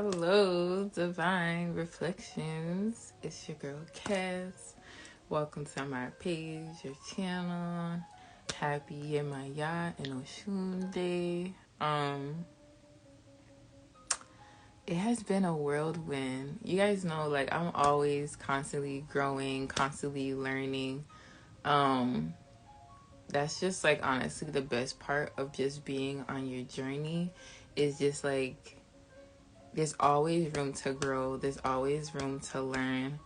Hello, Divine Reflections. It's your girl Cass. Welcome to my page, your channel. Happy Yemaya and Oshun Day. It has been a whirlwind. You guys know, like, I'm always constantly growing, constantly learning. That's just, like, honestly the best part of just being on your journey is just, like, there's always room to grow. There's always room to learn.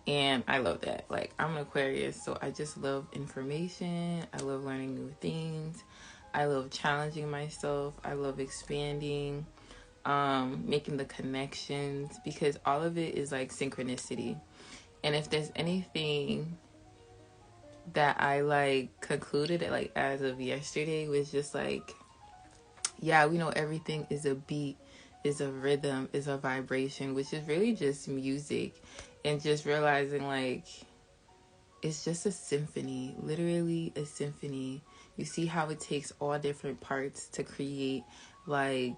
And I love that. Like, I'm an Aquarius, so I just love information. I love learning new things. I love challenging myself. I love expanding, making the connections, because all of it is like synchronicity. And if there's anything that I like concluded like as of yesterday was just like, yeah, we know everything is a beat, is a rhythm, is a vibration, which is really just music. And just realizing, like, it's just a symphony, literally a symphony. You see how it takes all different parts to create, like,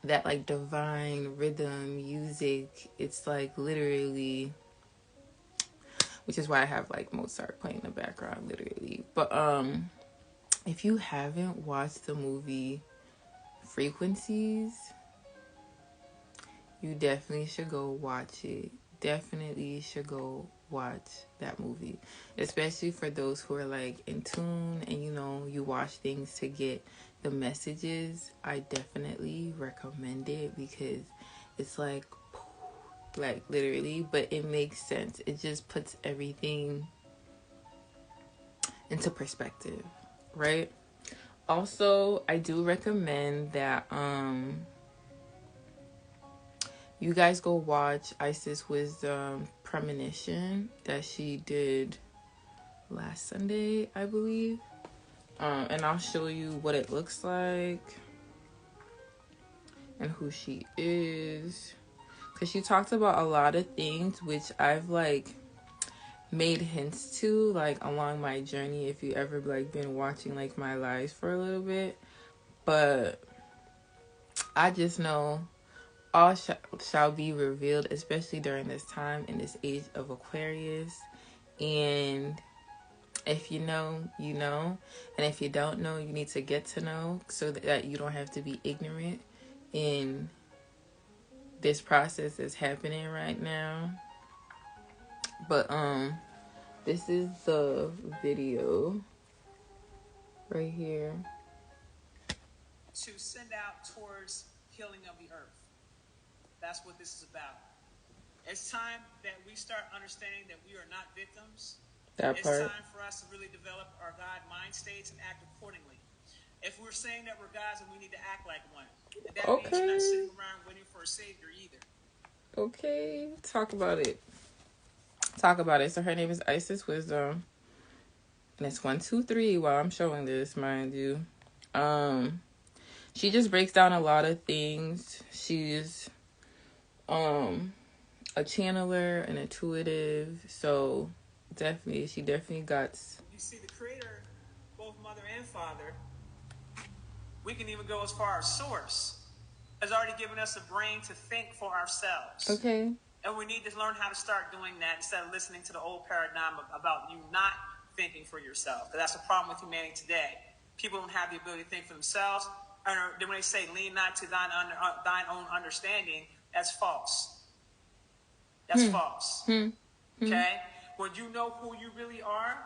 that, like, divine rhythm, music. It's, like, literally, which is why I have, like, Mozart playing in the background, literally. But, if you haven't watched the movie Frequencies, you definitely should go watch it. Definitely should go watch that movie, especially for those who are like in tune and you watch things to get the messages. I definitely recommend it because it's like literally, but it makes sense. It just puts everything into perspective, right? Also, I do recommend that you guys go watch Isis Wisdom Premonition that she did last Sunday, I believe. And I'll show you what it looks like and who she is. Because she talked about a lot of things which I've like made hints to like along my journey, if you ever like been watching like my lives for a little bit. But I just know all shall be revealed, especially during this time in this age of Aquarius. And if you know, you know. And if you don't know, you need to get to know so that you don't have to be ignorant in this process that's happening right now. But this is the video right here. To send out towards healing of the earth. That's what this is about. It's time that we start understanding that we are not victims. It's time for us to really develop our God mind states and act accordingly. If we're saying that we're gods, then we need to act like one. And that means you're not sitting around waiting for a savior either. Okay, talk about it. Talk about it. So her name is Isis Wisdom. And it's 1, 2, 3 while I'm showing this, mind you. She just breaks down a lot of things. She's a channeler, an intuitive, so she definitely got. You see, the Creator, both Mother and Father, we can even go as far as Source, has already given us a brain to think for ourselves. Okay. And we need to learn how to start doing that instead of listening to the old paradigm about you not thinking for yourself. That's the problem with humanity today. People don't have the ability to think for themselves. And when they say lean not to thine own understanding, that's false. That's false. Okay? When you know who you really are,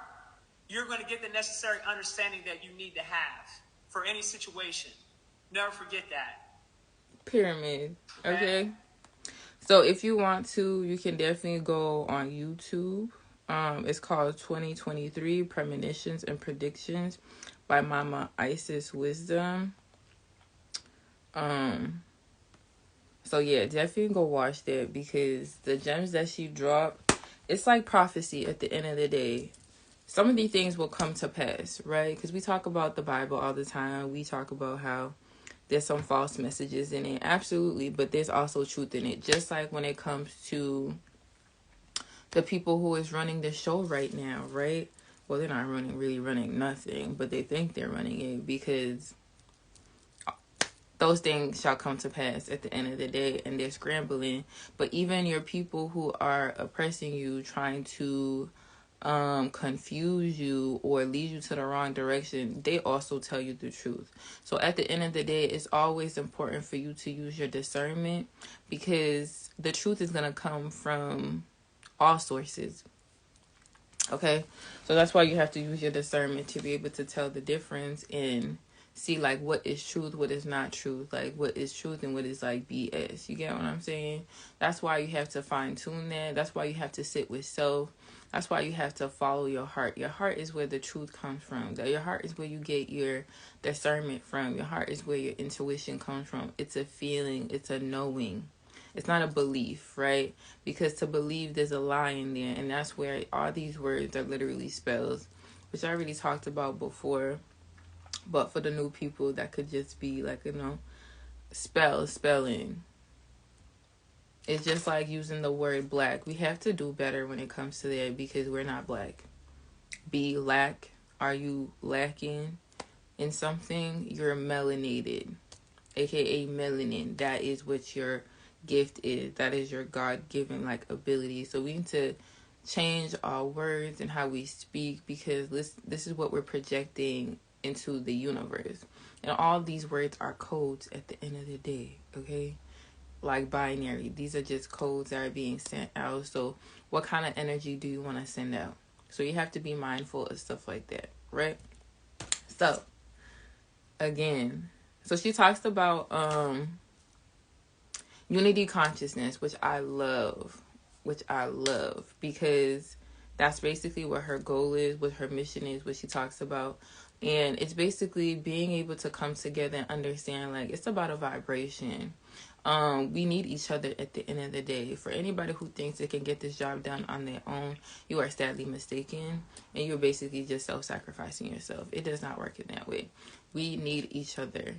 you're going to get the necessary understanding that you need to have for any situation. Never forget that. Pyramid. Okay. So if you want to, you can definitely go on YouTube. It's called 2023 Premonitions and Predictions by Mama Isis Wisdom. So yeah, definitely go watch that because the gems that she dropped, it's like prophecy at the end of the day. Some of these things will come to pass, right? Because we talk about the Bible all the time. We talk about how there's some false messages in it. Absolutely. But there's also truth in it. Just like when it comes to the people who is running the show right now, right? Well, they're not really running nothing, but they think they're running it because those things shall come to pass at the end of the day, and they're scrambling. But even your people who are oppressing you, trying to confuse you or lead you to the wrong direction, they also tell you the truth. So at the end of the day, it's always important for you to use your discernment, because the truth is going to come from all sources. Okay, so that's why you have to use your discernment to be able to tell the difference and see like what is truth, what is not truth, like what is truth and what is like BS. You get what I'm saying? That's why you have to fine tune that. That's why you have to sit with self. That's why you have to follow your heart. Your heart is where the truth comes from. Your heart is where you get your discernment from. Your heart is where your intuition comes from. It's a feeling. It's a knowing. It's not a belief, right? Because to believe, there's a lie in there. And that's where all these words are literally spells, which I already talked about before. But for the new people, that could just be like, spelling. It's just like using the word black. We have to do better when it comes to that, because we're not black. Lack. Are you lacking in something? You're melanated, aka melanin. That is what your gift is. That is your God-given like ability. So we need to change our words and how we speak, because this is what we're projecting into the universe. And all these words are codes at the end of the day, okay? Like binary. These are just codes that are being sent out. So what kind of energy do you want to send out? So you have to be mindful of stuff like that, right? So again, so she talks about unity consciousness, which I love, because that's basically what her goal is, what her mission is, what she talks about. And it's basically being able to come together and understand, like, it's about a vibration. We need each other at the end of the day. For anybody who thinks they can get this job done on their own, you are sadly mistaken, and you're basically just self-sacrificing yourself. It does not work in that way. We need each other.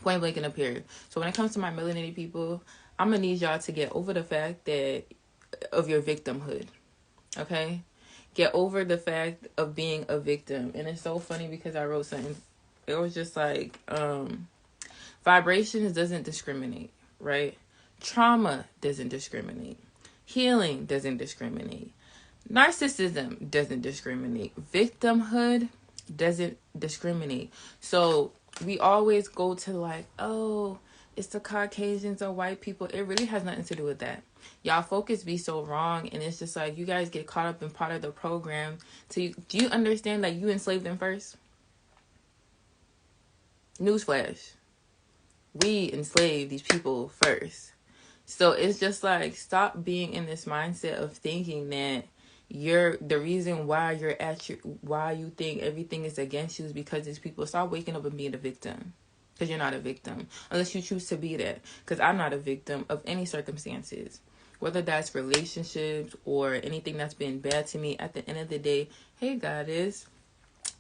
Point blank in a period. So when it comes to my melanated people, I'm going to need y'all to get over the fact that of your victimhood. Okay? Get over the fact of being a victim. And it's so funny because I wrote something. It was just like, vibrations doesn't discriminate, right? Trauma doesn't discriminate. Healing doesn't discriminate. Narcissism doesn't discriminate. Victimhood doesn't discriminate. So we always go to like, oh, it's the Caucasians or white people. It really has nothing to do with that. Y'all focus be so wrong, and it's just like you guys get caught up in part of the program. Do you understand that you enslaved them first? Newsflash. We enslaved these people first. So it's just like, stop being in this mindset of thinking that you're the reason why you're why you think everything is against you is because these people. Stop waking up and being a victim, because you're not a victim unless you choose to be that. Because I'm not a victim of any circumstances, whether that's relationships or anything that's been bad to me. At the end of the day, hey goddess,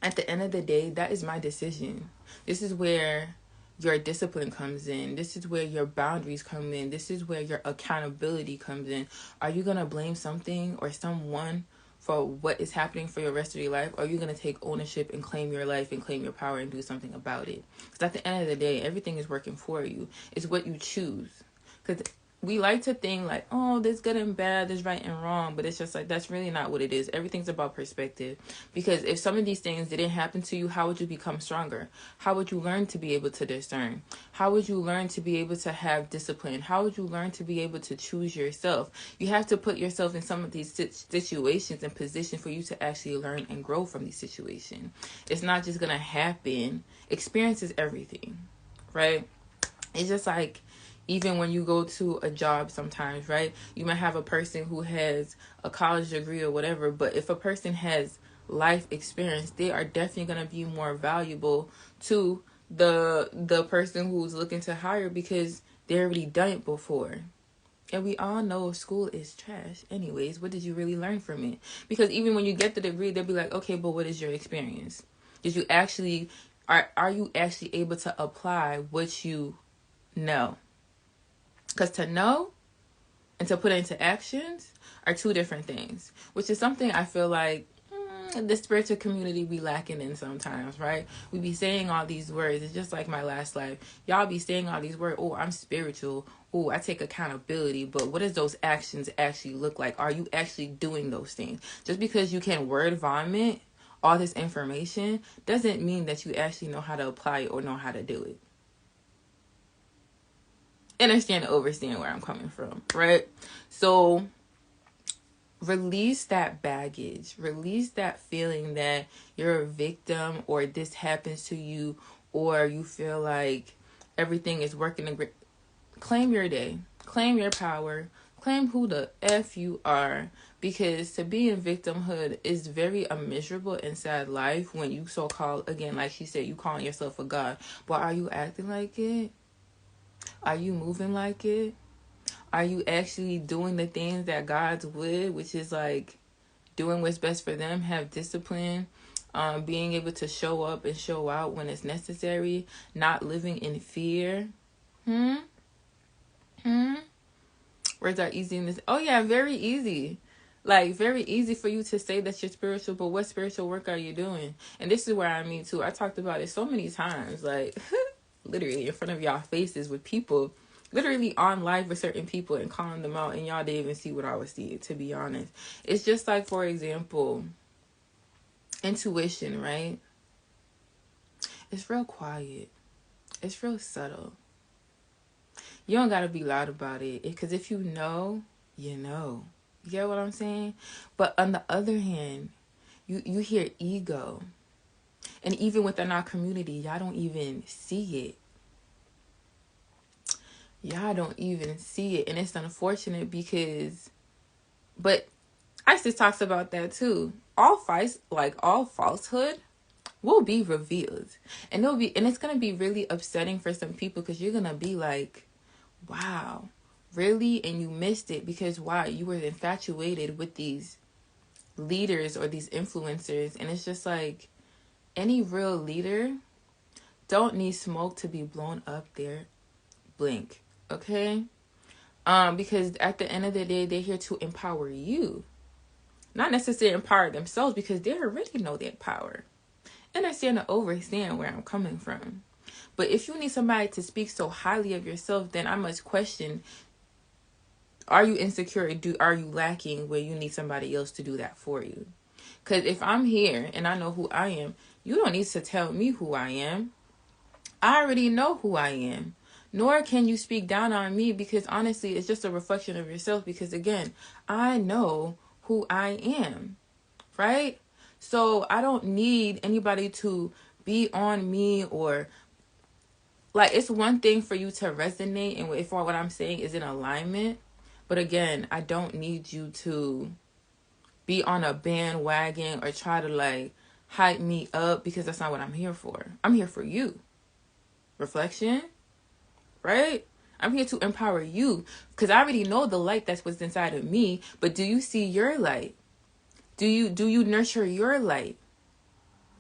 at the end of the day, that is my decision. This is where your discipline comes in. This is where your boundaries come in. This is where your accountability comes in. Are you going to blame something or someone for what is happening for your rest of your life? Or are you going to take ownership and claim your life and claim your power and do something about it? Because at the end of the day, everything is working for you. It's what you choose. Because we like to think like, oh, there's good and bad, there's right and wrong. But it's just like, that's really not what it is. Everything's about perspective. Because if some of these things didn't happen to you, how would you become stronger? How would you learn to be able to discern? How would you learn to be able to have discipline? How would you learn to be able to choose yourself? You have to put yourself in some of these situations and positions for you to actually learn and grow from these situations. It's not just going to happen. Experience is everything, right? It's just like, even when you go to a job sometimes, right? You might have a person who has a college degree or whatever, but if a person has life experience, they are definitely going to be more valuable to the person who's looking to hire, because they already done it before. And we all know school is trash anyways. What did you really learn from it? Because even when you get the degree, they'll be like, okay, but what is your experience? Did you actually, are you actually able to apply what you know? Because to know and to put into actions are two different things, which is something I feel like the spiritual community be lacking in sometimes, right? We be saying all these words. It's just like my last life. Y'all be saying all these words. Oh, I'm spiritual. Oh, I take accountability. But what does those actions actually look like? Are you actually doing those things? Just because you can word vomit all this information doesn't mean that you actually know how to apply it or know how to do it. Understand and overstand where I'm coming from, right? So release that baggage. Release that feeling that you're a victim or this happens to you or you feel like everything is working. Claim your day. Claim your power. Claim who the F you are. Because to be in victimhood is very a miserable and sad life when you so-called, again, like she said, you calling yourself a god. But are you acting like it? Are you moving like it? Are you actually doing the things that God's would, which is like doing what's best for them, have discipline, being able to show up and show out when it's necessary, not living in fear? Words are easy in this. Oh yeah, very easy. Like, very easy for you to say that you're spiritual, but what spiritual work are you doing? And this is where I mean too, I talked about it so many times, like literally in front of y'all faces with people, literally on live with certain people and calling them out, and y'all didn't even see what I was seeing, to be honest. It's just like, for example, intuition, right? It's real quiet. It's real subtle. You don't gotta be loud about it, because if you know, you know. You get what I'm saying? But on the other hand, you hear ego. And even within our community, y'all don't even see it. Y'all don't even see it. And it's unfortunate because, but Isis talks about that too. All fights, like all falsehood, will be revealed. And it's gonna be really upsetting for some people, because you're gonna be like, wow, really? And you missed it because why? You were infatuated with these leaders or these influencers. And it's just like, any real leader don't need smoke to be blown up their blink. Okay? Because at the end of the day, they're here to empower you. Not necessarily empower themselves, because they already know their power. Understand and overstand where I'm coming from. But if you need somebody to speak so highly of yourself, then I must question, are you insecure? Are you lacking where you need somebody else to do that for you? Because if I'm here and I know who I am, you don't need to tell me who I am. I already know who I am. Nor can you speak down on me, because honestly, it's just a reflection of yourself. Because again, I know who I am, right? So I don't need anybody to be on me, or like, it's one thing for you to resonate and if what I'm saying is in alignment. But again, I don't need you to be on a bandwagon or try to like hype me up, because that's not what I'm here for. I'm here for you. Reflection, right? I'm here to empower you, because I already know the light that's what's inside of me. But do you see your light? Do you nurture your light?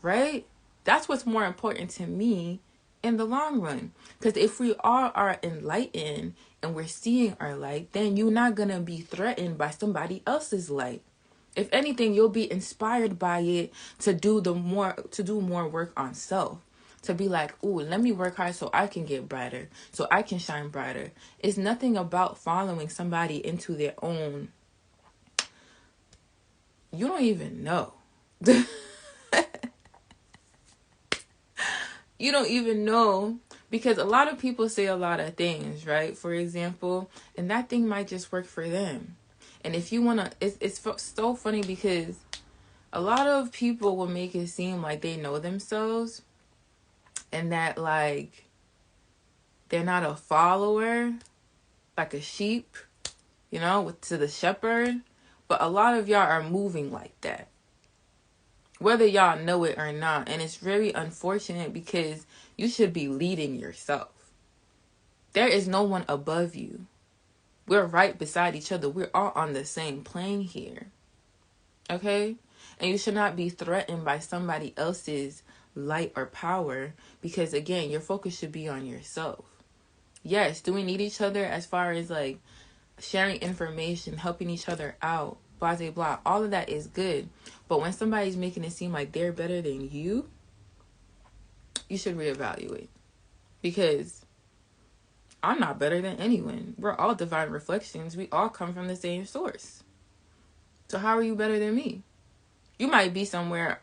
Right? That's what's more important to me in the long run. Because if we all are enlightened and we're seeing our light, then you're not gonna be threatened by somebody else's light. If anything, you'll be inspired by it to do more work on self. To be like, ooh, let me work hard so I can get brighter, so I can shine brighter. It's nothing about following somebody into their own. You don't even know. You don't even know, because a lot of people say a lot of things, right? For example, and that thing might just work for them. And if you want to, it's so funny, because a lot of people will make it seem like they know themselves and that like they're not a follower, like a sheep, to the shepherd. But a lot of y'all are moving like that, whether y'all know it or not. And it's very unfortunate, because you should be leading yourself. There is no one above you. We're right beside each other. We're all on the same plane here. Okay? And you should not be threatened by somebody else's light or power, because again, your focus should be on yourself. Yes, do we need each other as far as like sharing information, helping each other out? blah, blah, blah. All of that is good. But when somebody's making it seem like they're better than you should reevaluate. Because I'm not better than anyone. We're all divine reflections. We all come from the same source. So how are you better than me? You might be somewhere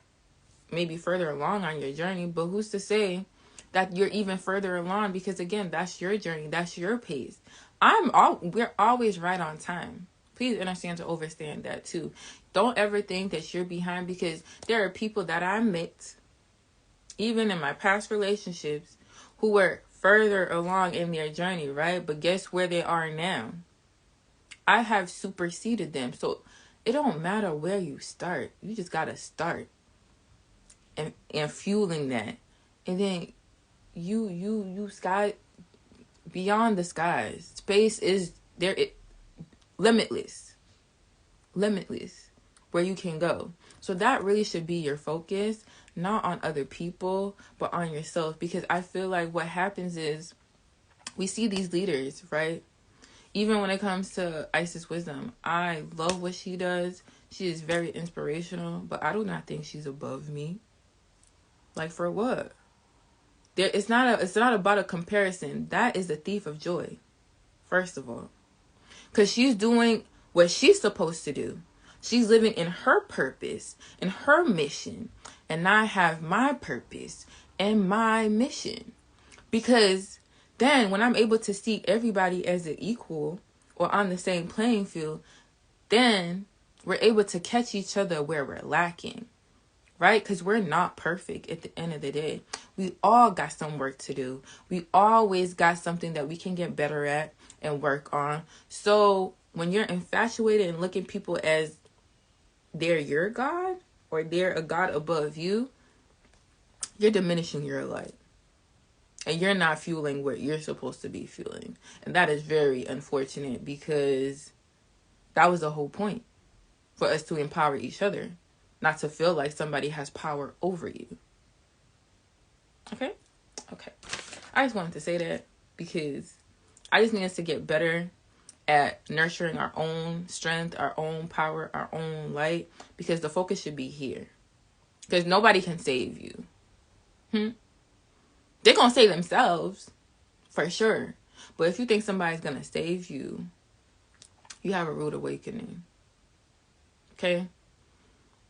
maybe further along on your journey, but who's to say that you're even further along? Because again, that's your journey. That's your pace. We're always right on time. Please understand to understand that too. Don't ever think that you're behind, because there are people that I met, even in my past relationships, who were further along in their journey, right? But guess where they are now? I have superseded them. So it don't matter where you start. You just got to start and fueling that. And then you sky beyond the skies. Space is there. Limitless where you can go. So that really should be your focus, not on other people, but on yourself. Because I feel like what happens is we see these leaders, right? Even when it comes to Isis Wisdom, I love what she does. She is very inspirational, but I do not think she's above me. Like, for what? It's not about a comparison. That is a thief of joy, first of all. Because she's doing what she's supposed to do. She's living in her purpose and her mission. And I have my purpose and my mission. Because then when I'm able to see everybody as an equal or on the same playing field, then we're able to catch each other where we're lacking. Right? Because we're not perfect at the end of the day. We all got some work to do. We always got something that we can get better at and work on. So when you're infatuated and looking people as they're your God or they're a God above you, you're diminishing your light. And you're not fueling what you're supposed to be fueling. And that is very unfortunate, because that was the whole point, for us to empower each other. Not to feel like somebody has power over you. Okay? Okay. I just wanted to say that because I just need us to get better at nurturing our own strength, our own power, our own light. Because the focus should be here. Because nobody can save you. They're going to save themselves. For sure. But if you think somebody's going to save you, you have a rude awakening. Okay?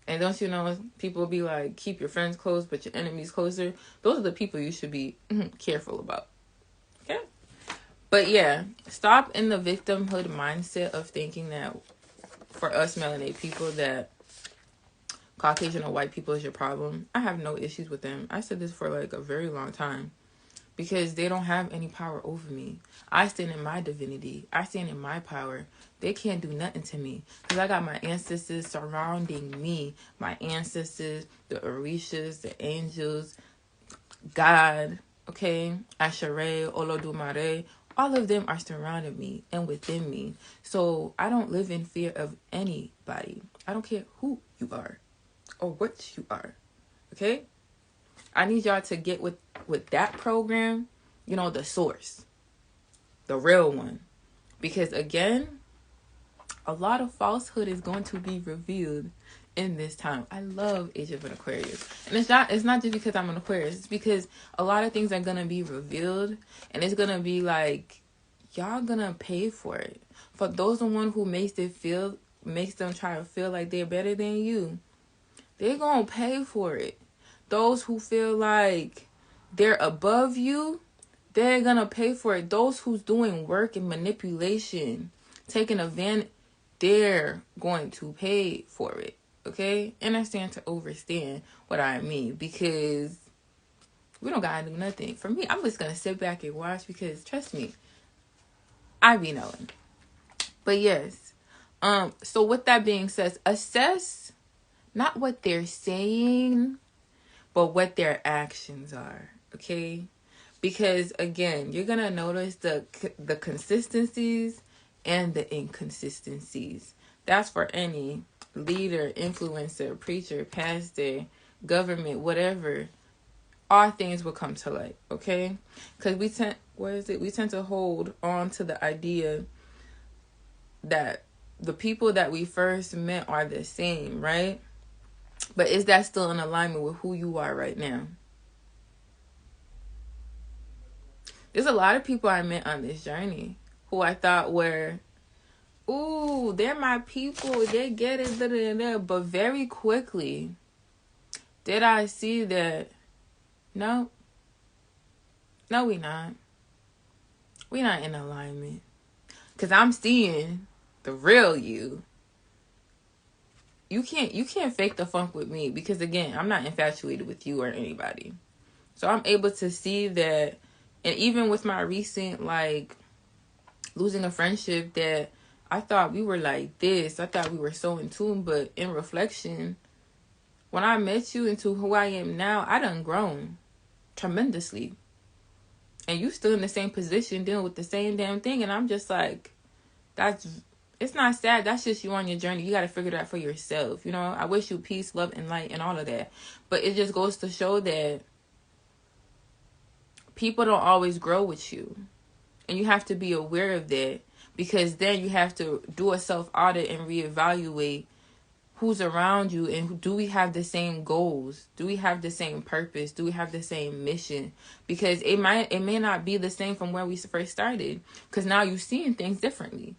And don't you know, people be like, keep your friends close, but your enemies closer. Those are the people you should be careful about. Okay? But yeah, stop in the victimhood mindset of thinking that for us melanated people that Caucasian or white people is your problem. I have no issues with them. I said this for like a very long time. Because they don't have any power over me. I stand in my divinity. I stand in my power. They can't do nothing to me. Because I got my ancestors surrounding me. My ancestors, the Orishas, the angels, God, okay? Ashere, Olodumare. All of them are surrounding me and within me. So I don't live in fear of anybody. I don't care who you are or what you are. Okay? I need y'all to get with that program, you know, the source, the real one. Because again, a lot of falsehood is going to be revealed in this time. I love Age of an Aquarius. And it's not just because I'm an Aquarius. It's because a lot of things are going to be revealed. And it's going to be like, y'all going to pay for it. For those the one who makes them try to feel like they're better than you, they're going to pay for it. Those who feel like they're above you, they're going to pay for it. Those who's doing work and manipulation, taking advantage, they're going to pay for it. Okay? Understand to overstand what I mean. Because we don't got to do nothing. For me, I'm just going to sit back and watch, because trust me, I be knowing. But yes. So with that being said, assess not what they're saying, but what their actions are, okay? Because, again, you're going to notice the consistencies and the inconsistencies. That's for any leader, influencer, preacher, pastor, government, whatever. All things will come to light, okay? Because we tend to hold on to the idea that the people that we first met are the same, right? But is that still in alignment with who you are right now? There's a lot of people I met on this journey who I thought were, ooh, they're my people, they get it, da, da, da. But very quickly, did I see that, no, we not. We not in alignment. Because I'm seeing the real you. You can't fake the funk with me, because again, I'm not infatuated with you or anybody. So I'm able to see that, and even with my recent, like, losing a friendship that I thought we were like this, I thought we were so in tune, but in reflection, when I met you into who I am now, I done grown tremendously. And you still in the same position dealing with the same damn thing, and I'm just like, it's not sad, that's just you on your journey. You got to figure it out for yourself. You know, I wish you peace, love, and light and all of that. But it just goes to show that people don't always grow with you. And you have to be aware of that, because then you have to do a self-audit and reevaluate who's around you, and do we have the same goals? Do we have the same purpose? Do we have the same mission? Because it may not be the same from where we first started, because now you're seeing things differently,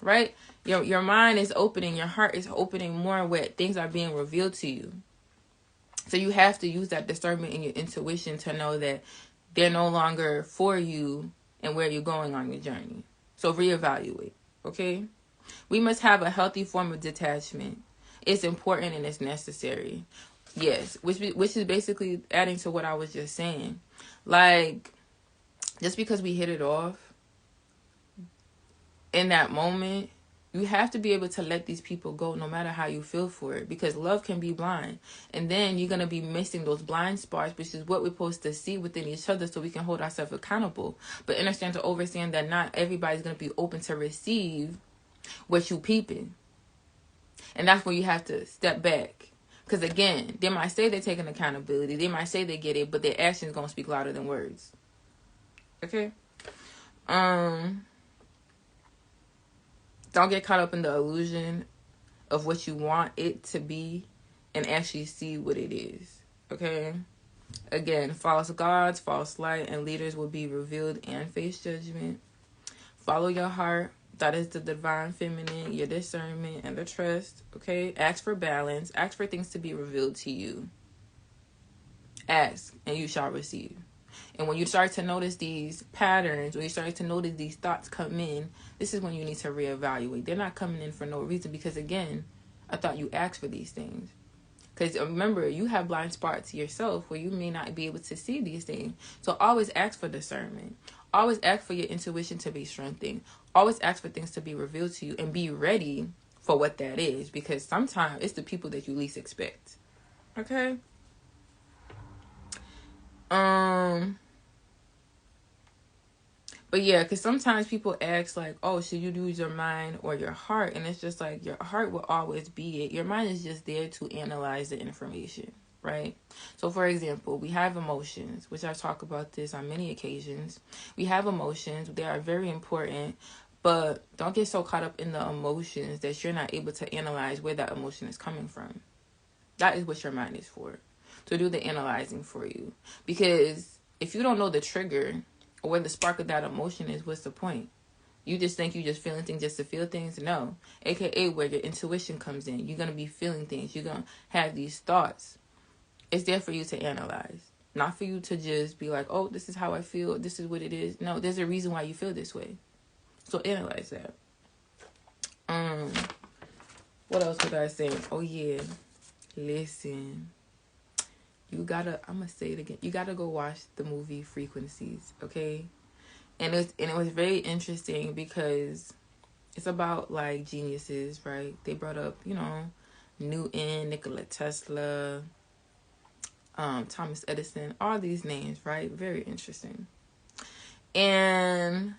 right? Your mind is opening, your heart is opening more where things are being revealed to you. So you have to use that discernment and your intuition to know that they're no longer for you and where you're going on your journey. So reevaluate, okay? We must have a healthy form of detachment. It's important and it's necessary. Yes, which is basically adding to what I was just saying. Like, just because we hit it off in that moment, you have to be able to let these people go no matter how you feel for it, because love can be blind. And then you're going to be missing those blind spots, which is what we're supposed to see within each other so we can hold ourselves accountable. But understand that not everybody's going to be open to receive what you peeping. And that's where you have to step back. Because again, they might say they're taking accountability. They might say they get it, but their actions going to speak louder than words. Okay? Don't get caught up in the illusion of what you want it to be and actually see what it is. Okay? Again, false gods, false light, and leaders will be revealed and face judgment. Follow your heart. That is the divine feminine, your discernment, and the trust. Okay? Ask for balance. Ask for things to be revealed to you. Ask, and you shall receive. And when you start to notice these patterns, when you start to notice these thoughts come in, this is when you need to reevaluate. They're not coming in for no reason, because again, I thought you asked for these things. Because remember, you have blind spots yourself where you may not be able to see these things. So always ask for discernment. Always ask for your intuition to be strengthened. Always ask for things to be revealed to you, and be ready for what that is, because sometimes it's the people that you least expect. Okay? But yeah, because sometimes people ask like, oh, should you use your mind or your heart? And it's just like, your heart will always be it. Your mind is just there to analyze the information, right? So for example, we have emotions, which I've talked about this on many occasions. We have emotions. They are very important, but don't get so caught up in the emotions that you're not able to analyze where that emotion is coming from. That is what your mind is for, to do the analyzing for you. Because if you don't know the trigger or where the spark of that emotion is, what's the point? You just think you're just feeling things just to feel things? No. AKA where your intuition comes in. You're going to be feeling things. You're going to have these thoughts. It's there for you to analyze. Not for you to just be like, oh, this is how I feel. This is what it is. No, there's a reason why you feel this way. So analyze that. What else was I saying? Oh, yeah. Listen. I'm going to say it again. You got to go watch the movie Frequencies, okay? And it was very interesting because it's about, like, geniuses, right? They brought up, Newton, Nikola Tesla, Thomas Edison, all these names, right? Very interesting. And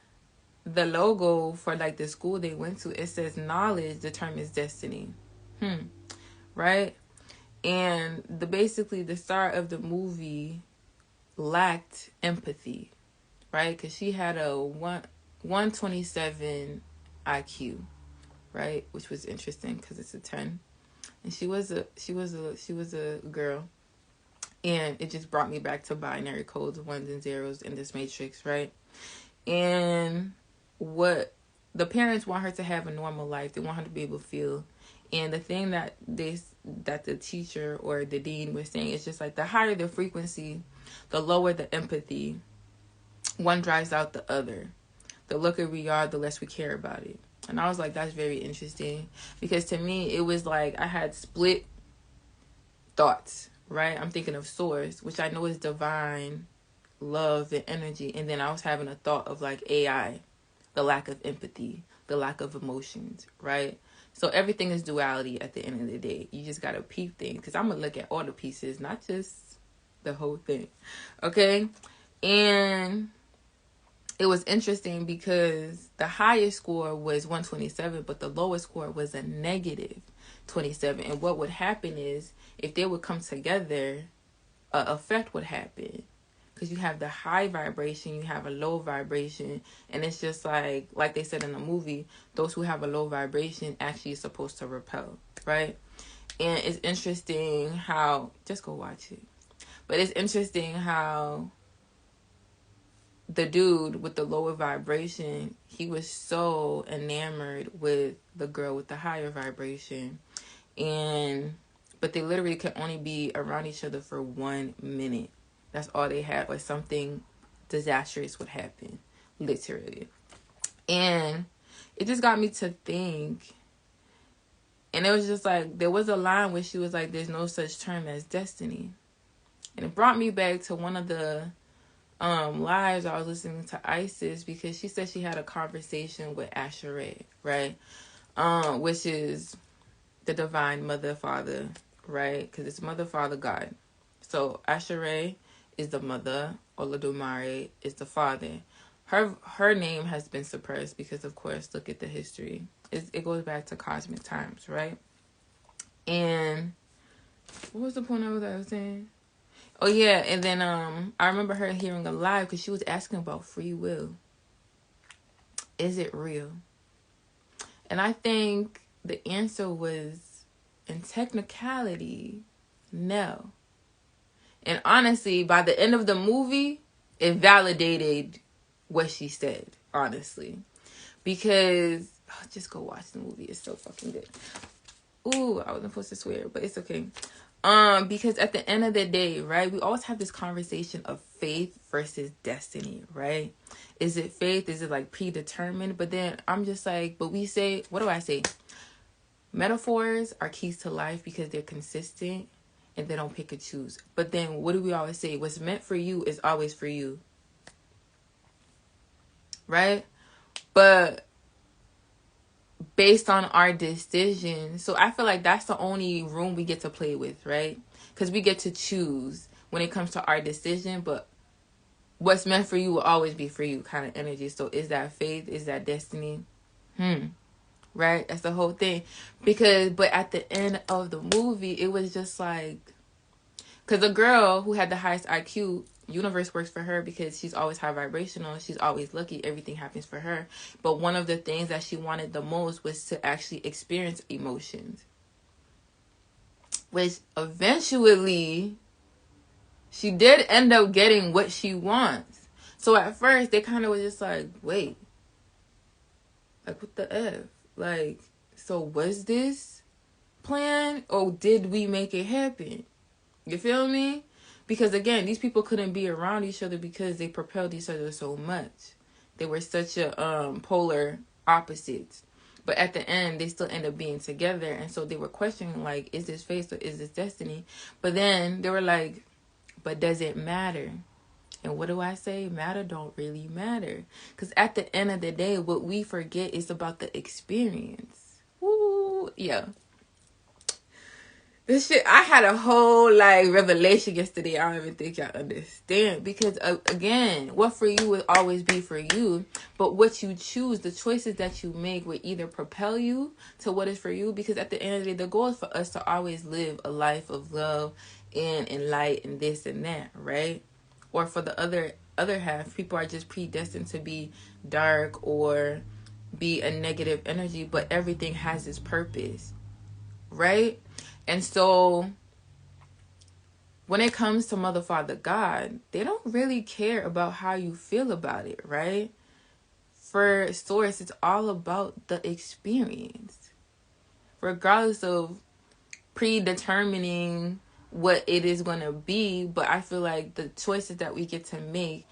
the logo for, like, the school they went to, it says knowledge determines destiny. Right? And basically the star of the movie lacked empathy, right? Because she had a 127 IQ. right? Which was interesting because it's a 10. And she was a girl. And it just brought me back to binary codes, ones and zeros in this matrix, right? And what the parents want her to have a normal life. They want her to be able to feel. And the thing that the teacher or the dean was saying is just like the higher the frequency, the lower the empathy. One drives out the other. The luckier we are, the less we care about it. And I was like, that's very interesting. Because to me, it was like I had split thoughts, right? I'm thinking of source, which I know is divine love and energy. And then I was having a thought of like AI, the lack of empathy, the lack of emotions, right? So everything is duality at the end of the day. You just got to peep things. Because I'm going to look at all the pieces, not just the whole thing. Okay? And it was interesting because the highest score was 127, but the lowest score was a negative 27. And what would happen is if they would come together, an effect would happen. Because you have the high vibration, you have a low vibration, and it's just like they said in the movie, those who have a low vibration actually is supposed to repel, right? And it's interesting how, just go watch it, but it's interesting how the dude with the lower vibration, he was so enamored with the girl with the higher vibration, but they literally could only be around each other for 1 minute. That's all they had, or something disastrous would happen, literally. And it just got me to think. And it was just like, there was a line where she was like, there's no such term as destiny. And it brought me back to one of the lives I was listening to Isis, because she said she had a conversation with Asherah, right? Which is the divine mother, father, right? Because it's mother, father, God. So Asherah is the mother, Olodumare is the father. Her name has been suppressed because, of course, look at the history. It goes back to cosmic times, right? And what was the point I was saying? Oh, yeah, and then I remember her hearing a live because she was asking about free will. Is it real? And I think the answer was, in technicality, no. And honestly, by the end of the movie, it validated what she said, honestly. Because, just go watch the movie. It's so fucking good. Ooh, I wasn't supposed to swear, but it's okay. Because at the end of the day, right, we always have this conversation of faith versus destiny, right? Is it faith? Is it like predetermined? But then I'm just like, but we say, what do I say? Metaphors are keys to life because they're consistent and they don't pick and choose. But then what do we always say? What's meant for you is always for you. Right? But based on our decision, so I feel like that's the only room we get to play with, right? Because we get to choose when it comes to our decision, but what's meant for you will always be for you kind of energy. So is that faith? Is that destiny? Right? That's the whole thing. But at the end of the movie, it was just like, because the girl who had the highest IQ, universe works for her because she's always high vibrational. She's always lucky. Everything happens for her. But one of the things that she wanted the most was to actually experience emotions. Which eventually, she did end up getting what she wants. So at first, they kind of was just like, wait. Like, what the F? Like, so was this planned? Or did we make it happen? You feel me? Because again, these people couldn't be around each other because they propelled each other so much. They were such a polar opposites. But at the end, they still end up being together. And so they were questioning, like, is this fate or is this destiny? But then they were like, but does it matter? And what do I say? Matter don't really matter. Because at the end of the day, what we forget is about the experience. Ooh, yeah. This shit, I had a whole, revelation yesterday. I don't even think y'all understand. Because, again, what for you will always be for you. But what you choose, the choices that you make will either propel you to what is for you. Because at the end of the day, the goal is for us to always live a life of love and light and this and that, right? Or for the other half, people are just predestined to be dark or be a negative energy, but everything has its purpose, right? And so when it comes to Mother, Father, God, they don't really care about how you feel about it, right? For Source, it's all about the experience, regardless of predetermining what it is going to be. But I feel like the choices that we get to make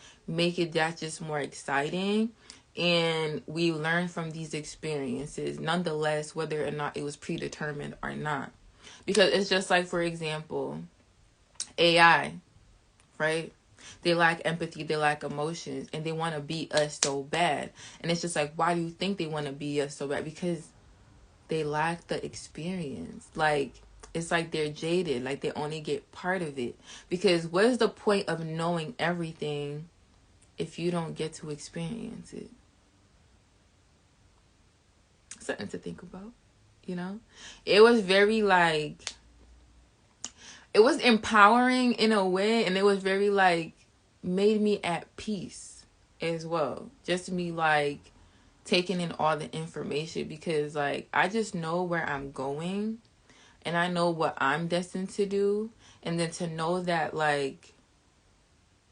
it that just more exciting, and we learn from these experiences nonetheless, whether or not it was predetermined or not. Because it's just like, for example, AI, right? They lack empathy, they lack emotions, and they want to be us so bad. And it's just like, why do you think they want to be us so bad? Because they lack the experience. Like, it's like they're jaded, like they only get part of it. Because what is the point of knowing everything if you don't get to experience it? Something to think about, you know? It was very like, it was empowering in a way, and it was very like, made me at peace as well. Just me like taking in all the information, because like I just know where I'm going and I know what I'm destined to do, and then to know that like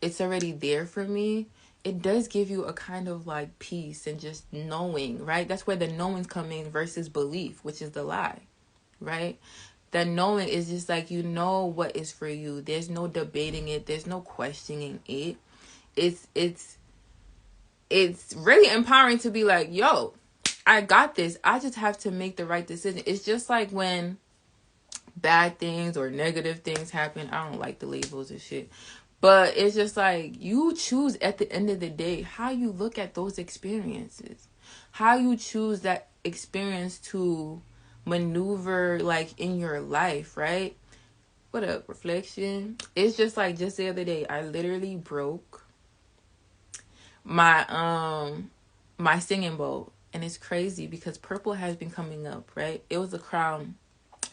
it's already there for me, it does give you a kind of like peace and just knowing, right? That's where the knowing's come in versus belief, which is the lie, right? That knowing is just like, you know what is for you. There's no debating it. There's no questioning it. It's really empowering to be like, yo, I got this. I just have to make the right decision. It's just like when bad things or negative things happen. I don't like the labels and shit. But it's just like, you choose at the end of the day how you look at those experiences. How you choose that experience to maneuver like in your life, right? What up, Reflection? It's just like, just the other day, I literally broke my singing bowl. And it's crazy because purple has been coming up, right? It was a crown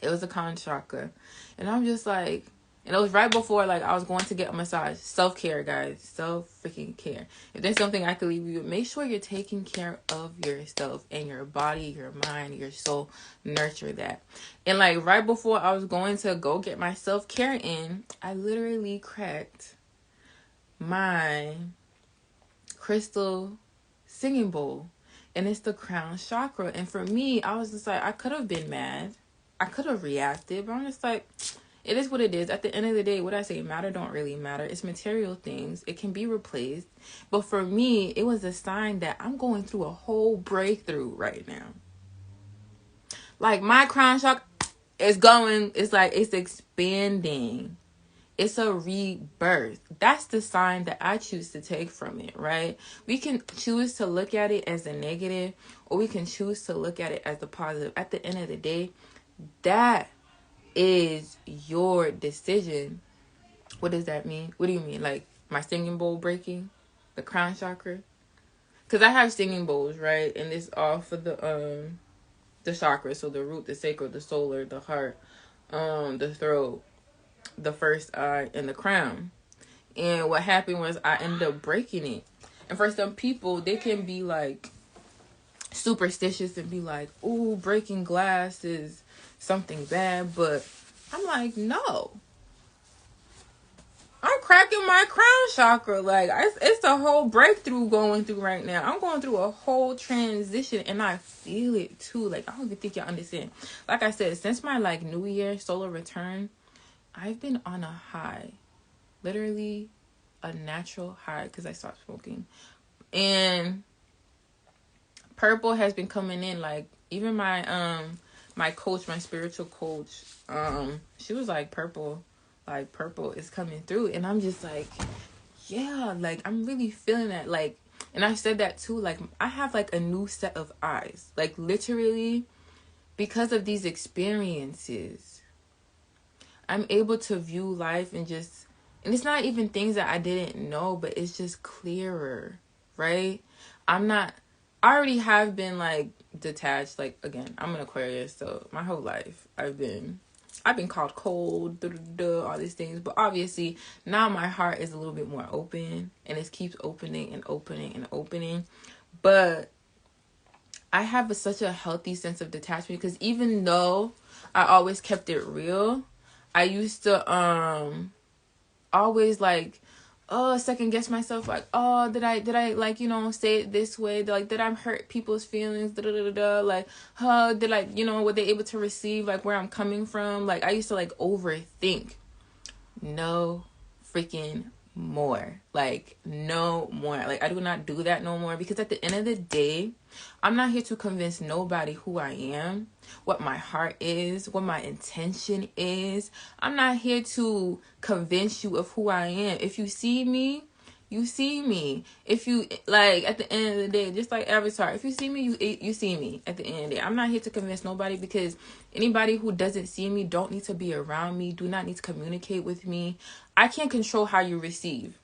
chakra. And I'm just like, and it was right before like I was going to get a massage. Self-care, guys. Self-freaking-care. If there's something I could leave you, make sure you're taking care of yourself and your body, your mind, your soul. Nurture that. And like right before I was going to go get my self-care in, I literally cracked my crystal singing bowl. And it's the crown chakra. And for me, I was just like, I could have been mad. I could have reacted. But I'm just like, it is what it is. At the end of the day, what I say, matter don't really matter. It's material things. It can be replaced. But for me, it was a sign that I'm going through a whole breakthrough right now. Like my crown chakra is going, it's like, it's expanding. It's a rebirth. That's the sign that I choose to take from it, right? We can choose to look at it as a negative, or we can choose to look at it as a positive. At the end of the day, that is your decision. What does that mean? What do you mean? Like my singing bowl breaking? The crown chakra? Because I have singing bowls, right? And it's all for the chakras. So the root, the sacral, the solar, the heart, the throat, the first eye, and the crown. And what happened was I ended up breaking it. And for some people, they can be like superstitious and be like, ooh, breaking glass is something bad. But I'm like, no, I'm cracking my crown chakra. Like, it's a whole breakthrough going through right now. I'm going through a whole transition, and I feel it too. Like, I don't even think y'all understand. Like I said, since my like New Year solar return, I've been on a high. Literally a natural high, because I stopped smoking. And purple has been coming in. Like, even my my coach, my spiritual coach, she was like, purple is coming through. And I'm just like, yeah, like I'm really feeling that. Like, and I said that too, like I have like a new set of eyes, like literally because of these experiences. I'm able to view life and it's not even things that I didn't know, but it's just clearer, right? I already have been like detached. Like, again, I'm an Aquarius, so my whole life I've been called cold, all these things. But obviously now my heart is a little bit more open, and it keeps opening and opening and opening. But I have such a healthy sense of detachment, because even though I always kept it real, I used to always like second guess myself, like, oh, did I like, say it this way, like, did I hurt people's feelings, like, did, like, were they able to receive like where I'm coming from? Like, I used to like overthink. No freaking more. Like, no more. Like, I do not do that no more, because at the end of the day, I'm not here to convince nobody who I am, what my heart is, what my intention is. I'm not here to convince you of who I am. If you see me, you see me. If you, like, at the end of the day, just like Avatar, if you see me, you see me at the end of the day. I'm not here to convince nobody, because anybody who doesn't see me don't need to be around me, do not need to communicate with me. I can't control how you receive.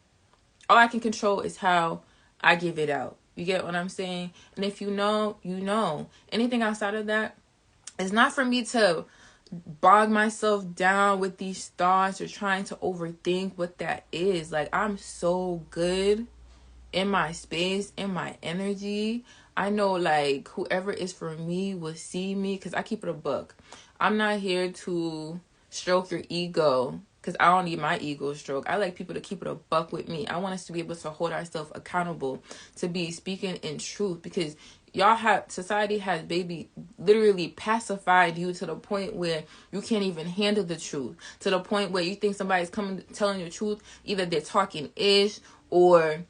All I can control is how I give it out. You get what I'm saying? And if you know, you know. Anything outside of that, it's not for me to bog myself down with these thoughts or trying to overthink what that is. Like, I'm so good in my space, in my energy. I know, like, whoever is for me will see me, because I keep it a buck. I'm not here to stroke your ego, because I don't need my ego stroke. I like people to keep it a buck with me. I want us to be able to hold ourselves accountable, to be speaking in truth, because society has literally pacified you to the point where you can't even handle the truth, to the point where you think somebody's telling the truth, either they're talking ish, or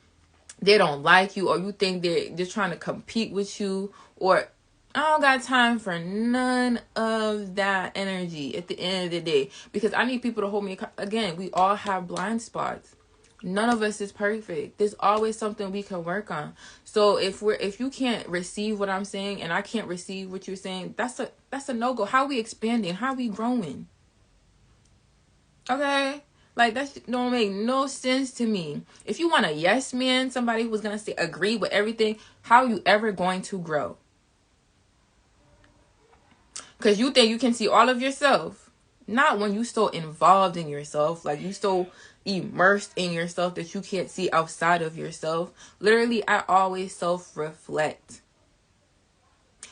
they don't like you, or you think they're just trying to compete with you, or I don't got time for none of that energy at the end of the day, because I need people to hold me. Again, we all have blind spots. None of us is perfect. There's always something we can work on. So if you can't receive what I'm saying, and I can't receive what you're saying, that's a no-go. How are we expanding? How are we growing? Okay? Like, that don't make no sense to me. If you want a yes man, somebody who's going to say agree with everything, how are you ever going to grow? Because you think you can see all of yourself. Not when you so involved in yourself. Like, you so immersed in yourself that you can't see outside of yourself. Literally, I always self-reflect.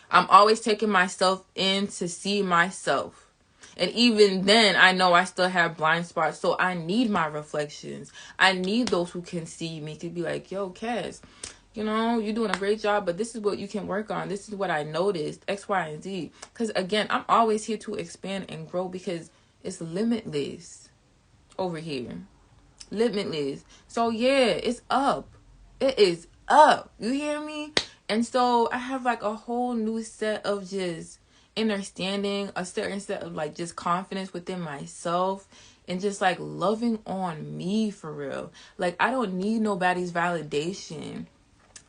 I'm always taking myself in to see myself. And even then, I know I still have blind spots. So I need my reflections. I need those who can see me to be like, yo, Cass, you're doing a great job, but this is what you can work on. This is what I noticed, X, Y, and Z. Because again, I'm always here to expand and grow, because it's limitless over here. Limitless. So yeah, it's up. It is up. You hear me? And so I have like a whole new set of just understanding, a certain set of like just confidence within myself, and just like loving on me for real. Like, I don't need nobody's validation.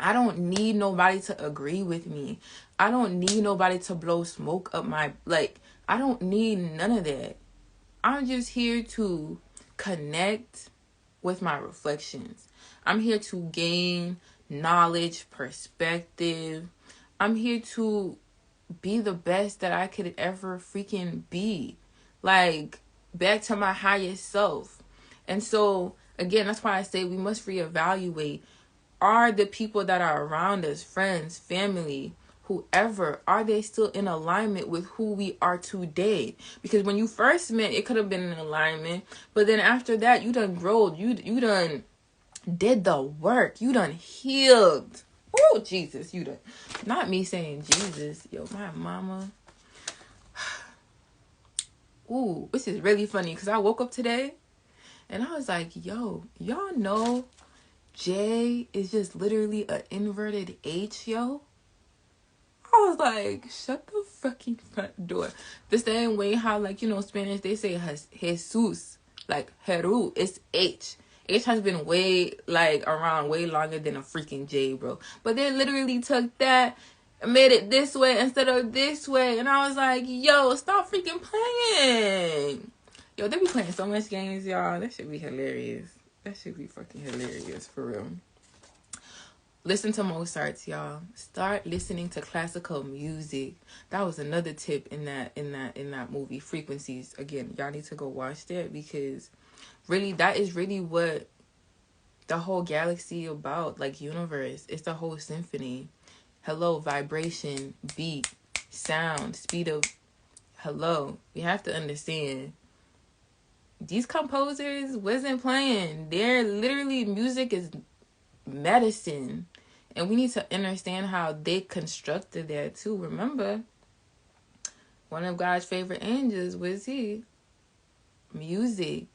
I don't need nobody to agree with me. I don't need nobody to blow smoke up my, like, I don't need none of that. I'm just here to connect with my reflections. I'm here to gain knowledge, perspective. I'm here to be the best that I could ever freaking be. Like, back to my highest self. And so, again, that's why I say we must reevaluate. Are the people that are around us, friends, family, whoever, are they still in alignment with who we are today? Because when you first met, it could have been in alignment, but then after that, you done growed, you done did the work, you done healed. Oh, Jesus, you done. Not me saying Jesus, yo, my mama. Ooh, this is really funny, because I woke up today and I was like, yo, y'all know J is just literally an inverted H, yo. I was like, shut the fucking front door. The same way how, like, Spanish, they say Jesus, like Heru, it's H. H has been way, like, around way longer than a freaking J, bro. But they literally took that and made it this way instead of this way. And I was like, yo, stop freaking playing. Yo, they be playing so much games, y'all. That should be hilarious. That should be fucking hilarious, for real. Listen to Mozart, y'all. Start listening to classical music. That was another tip in that movie, Frequencies. Again, y'all need to go watch that, because really, that is really what the whole galaxy about, like, universe. It's the whole symphony. Hello, vibration, beat, sound, speed of, hello. We have to understand, these composers wasn't playing. They're literally, music is medicine. And we need to understand how they constructed that too. Remember, one of God's favorite angels was he? Music.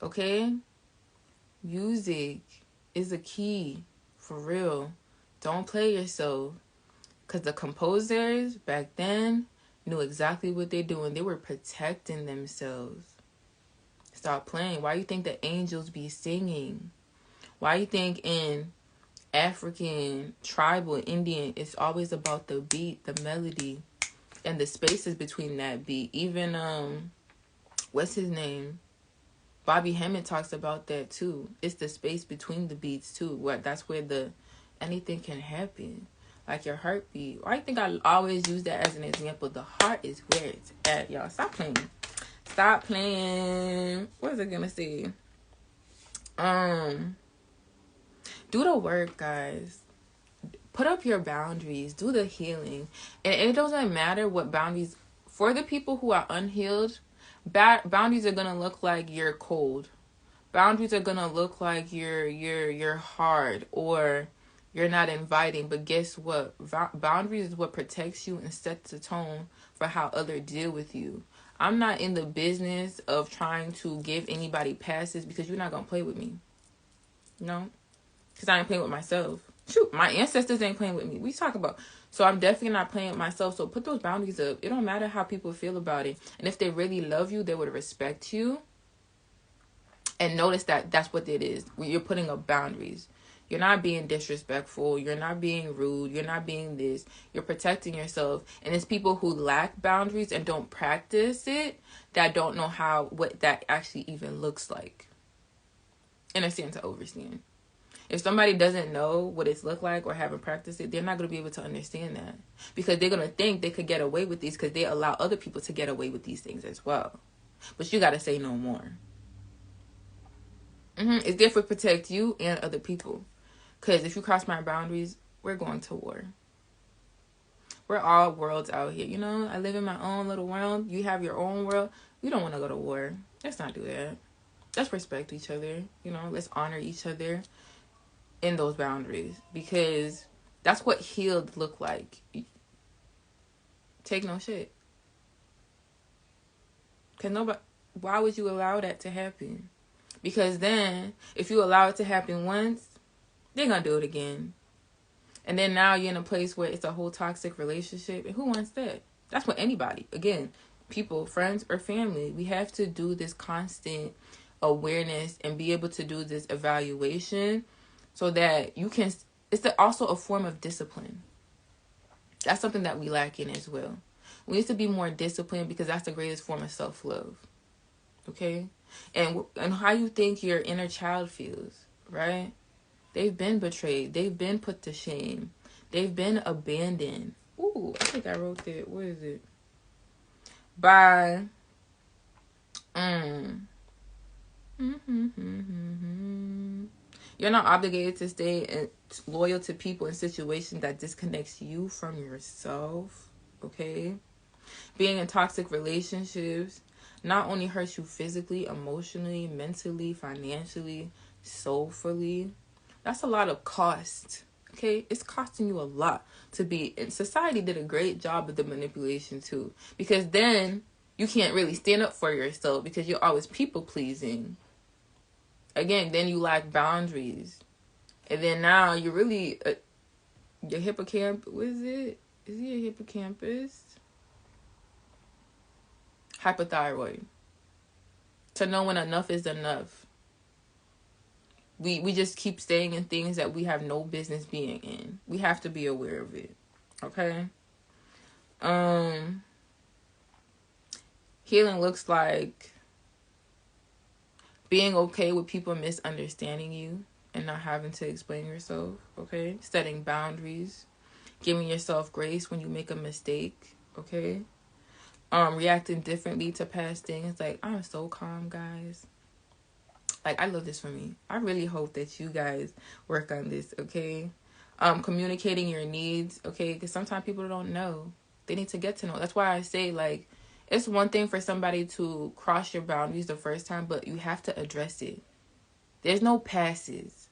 Okay? Music is a key. For real. Don't play yourself. Because the composers back then knew exactly what they're doing. They were protecting themselves. Stop playing. Why you think the angels be singing? Why you think in African, tribal, Indian, it's always about the beat, the melody, and the spaces between that beat. Even, what's his name? Bobby Hemmett talks about that too. It's the space between the beats too. That's where anything can happen. Like your heartbeat. I think I always use that as an example. The heart is where it's at, y'all. Stop playing. Stop playing. What was I gonna say? Do the work, guys. Put up your boundaries. Do the healing. And it doesn't matter what boundaries. For the people who are unhealed, boundaries are gonna look like you're cold. Boundaries are gonna look like you're hard, or you're not inviting. But guess what? Boundaries is what protects you and sets the tone for how others deal with you. I'm not in the business of trying to give anybody passes because you're not gonna play with me. No, because I ain't playing with myself. Shoot, my ancestors ain't playing with me. We talk about. So I'm definitely not playing with myself. So put those boundaries up. It don't matter how people feel about it. And if they really love you, they would respect you. And notice that that's what it is. You're putting up boundaries. You're not being disrespectful. You're not being rude. You're not being this. You're protecting yourself. And it's people who lack boundaries and don't practice it that don't know what that actually even looks like. Understand to overstand. If somebody doesn't know what it's look like or haven't practiced it, they're not going to be able to understand that. Because they're going to think they could get away with these because they allow other people to get away with these things as well. But you got to say no more. It's there for protect you and other people. Because if you cross my boundaries, we're going to war. We're all worlds out here. You know, I live in my own little world. You have your own world. We don't want to go to war. Let's not do that. Let's respect each other. You know, let's honor each other in those boundaries. Because that's what healed look like. Take no shit. Because why would you allow that to happen? Because then, if you allow it to happen once, they're going to do it again. And then now you're in a place where it's a whole toxic relationship. And who wants that? That's what anybody. Again, people, friends, or family. We have to do this constant awareness and be able to do this evaluation so that you can... It's also a form of discipline. That's something that we lack in as well. We need to be more disciplined because that's the greatest form of self-love. Okay? And how you think your inner child feels, right? They've been betrayed. They've been put to shame. They've been abandoned. Ooh, I think I wrote that. Where is it? By You're not obligated to stay loyal to people in situations that disconnects you from yourself. Okay? Being in toxic relationships not only hurts you physically, emotionally, mentally, financially, soulfully. That's a lot of cost. Okay? It's costing you a lot to be. And society did a great job of the manipulation too. Because then you can't really stand up for yourself because you're always people pleasing. Again, then you lack boundaries. And then now you're really your hippocampus. What is it? Is he a hippocampus? Hypothyroid. To know when enough is enough. We just keep staying in things that we have no business being in. We have to be aware of it. Okay? Healing looks like being okay with people misunderstanding you and not having to explain yourself. Okay? Setting boundaries. Giving yourself grace when you make a mistake. Okay? Reacting differently to past things. Like, I'm so calm, guys. Like, I love this for me. I really hope that you guys work on this, okay? Communicating your needs, okay? Because sometimes people don't know. They need to get to know. That's why I say, like, it's one thing for somebody to cross your boundaries the first time, but you have to address it. There's no passes,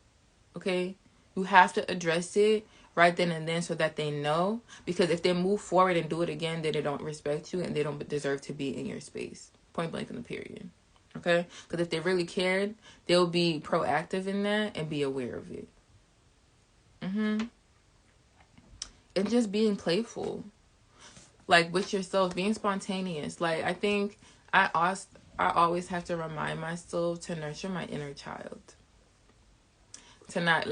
okay? You have to address it right then and then so that they know. Because if they move forward and do it again, then they don't respect you and they don't deserve to be in your space. Point blank in the period. Okay? Because if they really cared, they'll be proactive in that and be aware of it. And just being playful. Like, with yourself, being spontaneous. Like, I think I always have to remind myself to nurture my inner child. To not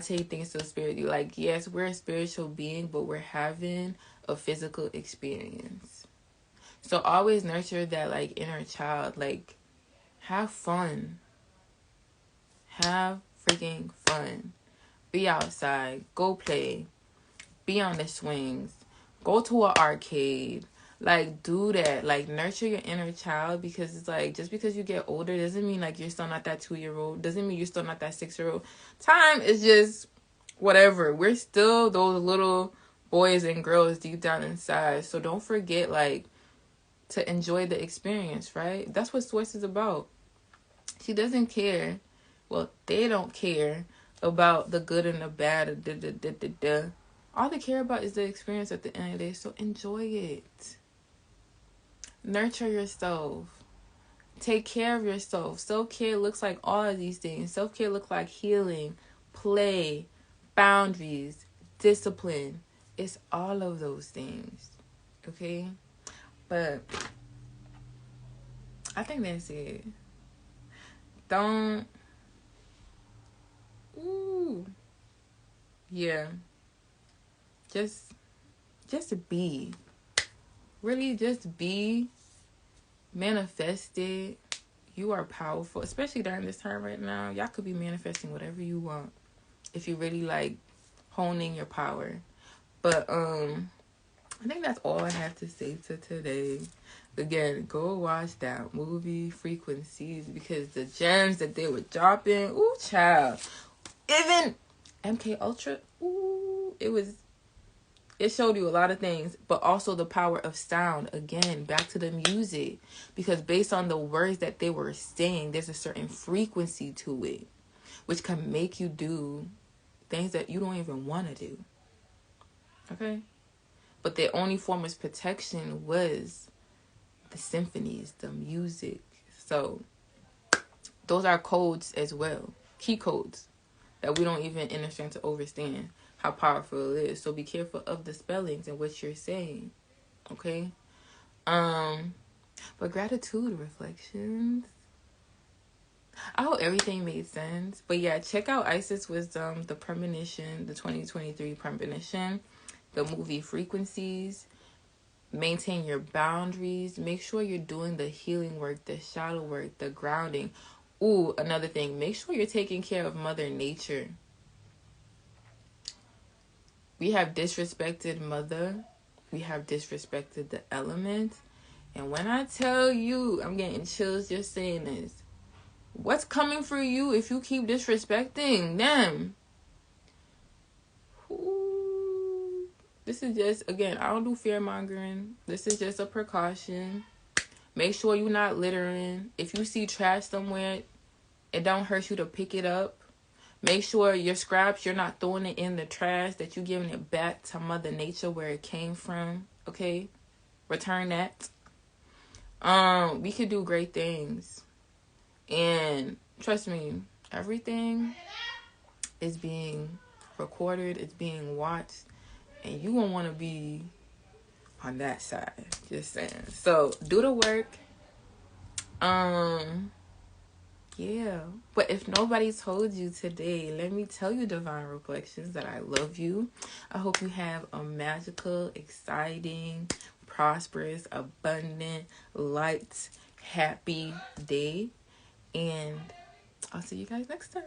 take things so spiritually. Like, yes, we're a spiritual being, but we're having a physical experience. So always nurture that, like, inner child. Like, have fun. Have freaking fun. Be outside. Go play. Be on the swings. Go to an arcade. Like, do that. Like, nurture your inner child, because it's like, just because you get older doesn't mean like you're still not that 2-year-old. Doesn't mean you're still not that 6-year-old. Time is just whatever. We're still those little boys and girls deep down inside. So don't forget, like, to enjoy the experience, right? That's what Source is about. She doesn't care. Well, they don't care about the good and the bad. All they care about is the experience at the end of the day. So enjoy it. Nurture yourself. Take care of yourself. Self-care looks like all of these things. Self-care looks like healing, play, boundaries, discipline. It's all of those things. Okay? But I think that's it. Don't. Ooh. Yeah. Just be. Really, just be. Manifest it. You are powerful, especially during this time right now. Y'all could be manifesting whatever you want if you really like honing your power. But I think that's all I have to say to today. Again, go watch that movie Frequencies, because the gems that they were dropping, ooh, child. Even MK Ultra, ooh, it showed you a lot of things, but also the power of sound. Again, back to the music, because based on the words that they were saying, there's a certain frequency to it, which can make you do things that you don't even want to do. Okay? But their only form of protection was the symphonies, the music. So those are codes as well, key codes that we don't even understand to understand how powerful it is. So be careful of the spellings and what you're saying. Okay? But gratitude reflections. I hope everything made sense. But yeah, check out Isis Wisdom, the premonition, the 2023 premonition, the movie Frequencies. Maintain your boundaries. Make sure you're doing the healing work, the shadow work, the grounding. Ooh, another thing. Make sure you're taking care of Mother Nature. We have disrespected Mother. We have disrespected the element. And when I tell you, I'm getting chills just saying this. What's coming for you if you keep disrespecting them? Ooh. This is just, again, I don't do fear mongering. This is just a precaution. Make sure you're not littering. If you see trash somewhere, it don't hurt you to pick it up. Make sure your scraps, you're not throwing it in the trash, that you're giving it back to Mother Nature where it came from. Okay? Return that. We could do great things. And trust me, everything is being recorded, it's being watched, and you won't want to be on that side. Just saying. So do the work. Yeah. But if nobody told you today, let me tell you, Divine Reflections, that I love you. I hope you have a magical, exciting, prosperous, abundant, light, happy day. And I'll see you guys next time.